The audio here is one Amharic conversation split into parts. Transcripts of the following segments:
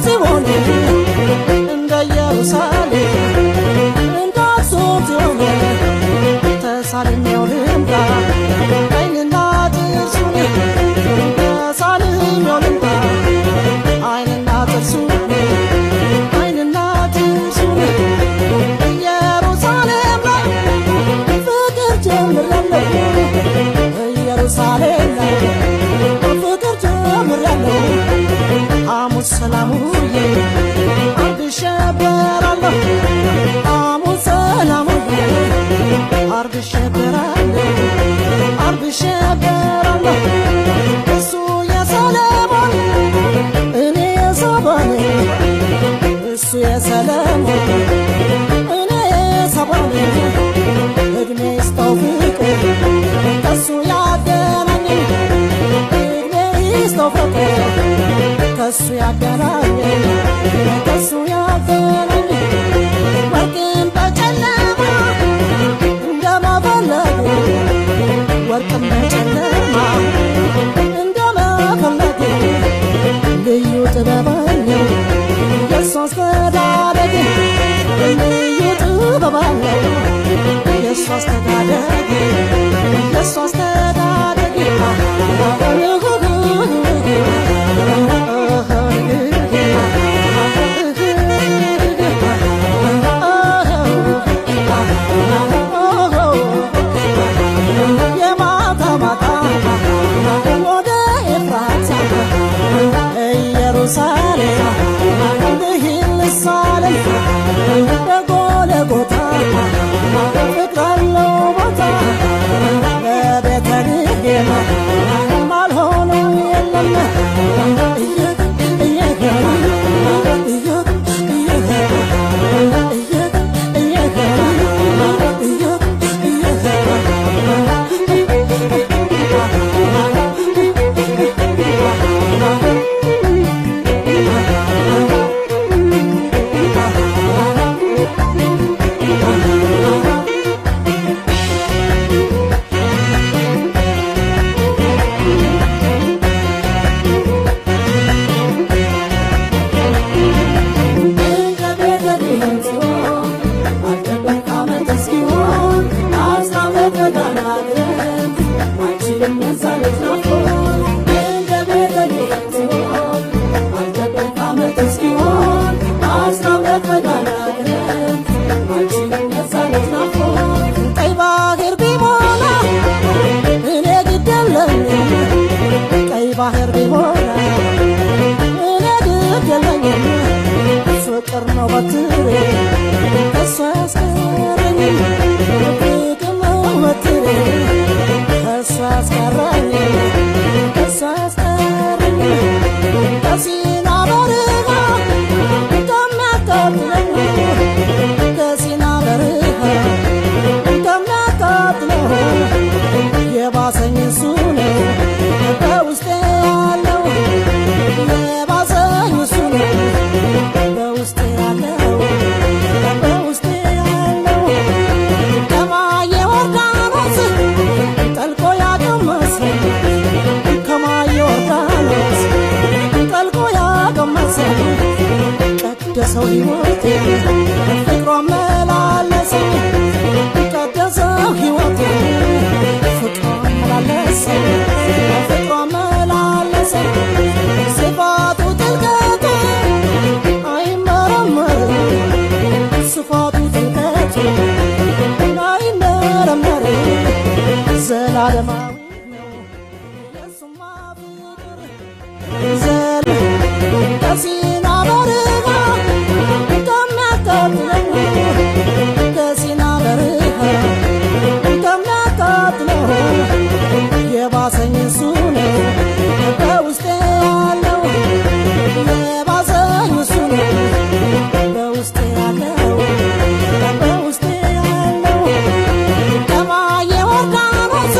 ጽዮን እንደ ኢየሩሳሌም እንደ አክሱም ጽዮን ተሳልሜው ልምጣ ዓይንና ጥርሱን ተሳልሜው ልምጣ ዓይንና ጥርሱን ዓይንና ጥርሱን ኢየሩሳሌም ላይ ፍቅር ጀምሬያለሁ ኢየሩሳሌም ላይ ፍቅር ጀምሬያለሁ ሐሙስ ሰላሙዬ ዓርብ እሸበራለሁ ሐሙስ ሰላሙዬ ዓርብ እሸበራለሁ ዓርብ እሸበራለሁ እሱ የሰለሞን እኔ የሳባኔ እሱ የሰለሞን እኔ የሳባኔ እድሜ ይስጠው ፍቅር ከሱ ያገናኘን እድሜ ይስጠው ፍቅር ከሱ ያገናኘን ከሱ ያገናኘን ወርቅን በጨለማ እንደመፈለግ ወርቅን በጨለማ እንደመፈለግ ልዩ ጥበብ አለው የእሱ አስተዳደግ ልዩ ጥበብ አለው የእሱ አስተዳደግ የእሱ አስተዳደግ የማታ ማታ ወደ ኤፍራታ ኢየሩሳሌም ልሂድ ልሳለም በጎልጎታ ፍቅር አለው ቦታ በቤተልሔም ማልሆነው የለም ባህር ቢሞላ እኔ ግድ የለኝም ፍቅር ነው በትሬ ከሱ ያስቀረኝ ፍቅር ነው በትሬ ከሱ ያስቀረኝ ከሱ ያስቀረኝ ከሲና በረሃ ከሚያቃጥለኝ ከሲና በረሃ ከሚያቃጥለው የባሰኝ እሱ ነው በውስጤ ያለው የባሰኝ እሱ ነው በውስጤ ያለው በውስጤ ያለው ከማየ ዮርዳኖስ ጠልቆ ያቀመሰኝ ከማየ ዮርዳኖስ ጠልቆ ያቀመሰኝ ቀደሰው ሕይወቴ ፍቅሩ አመላለሰኝ ቀደሰው ሕይወቴ ፍቅሩ አመላለሰኝ ፍቅሩ አመላለሰኝ ስፋቱ ጥልቀቱ አይመረመርም ስፋቱ ጥልቀቱ አይመረመርም ዘላለማዊ ነው የሱማ ፍቅር ከሲና በረሃ ከሚያቃጥለው ከሲና በረሃ ከሚያቃጥለው የባሰኝ እሱ ነው በውስጤ ያለው የባሰኝ እሱ ነው በውስጤ ያለው በውስጤ ያለው ከማየ ዮርዳኖስ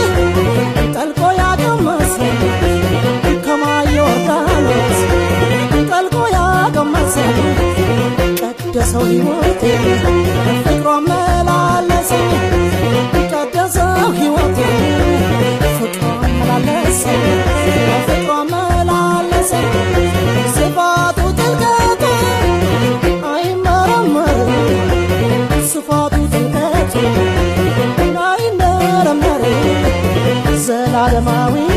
ጠልቆ ያቀመሰኝ ከማየ ዮርዳኖስ ጠልቆ ያቀመሰኝ ቀደሰው ሕይወቴ ፍቅሩ አመላለሰኝ ቀደሰው ሕይወቴ ፍቅሩ አመላለሰኝ ፍቅሩ አመላለሰኝ ስፋቱ ጥልቀቱ ሰማዊ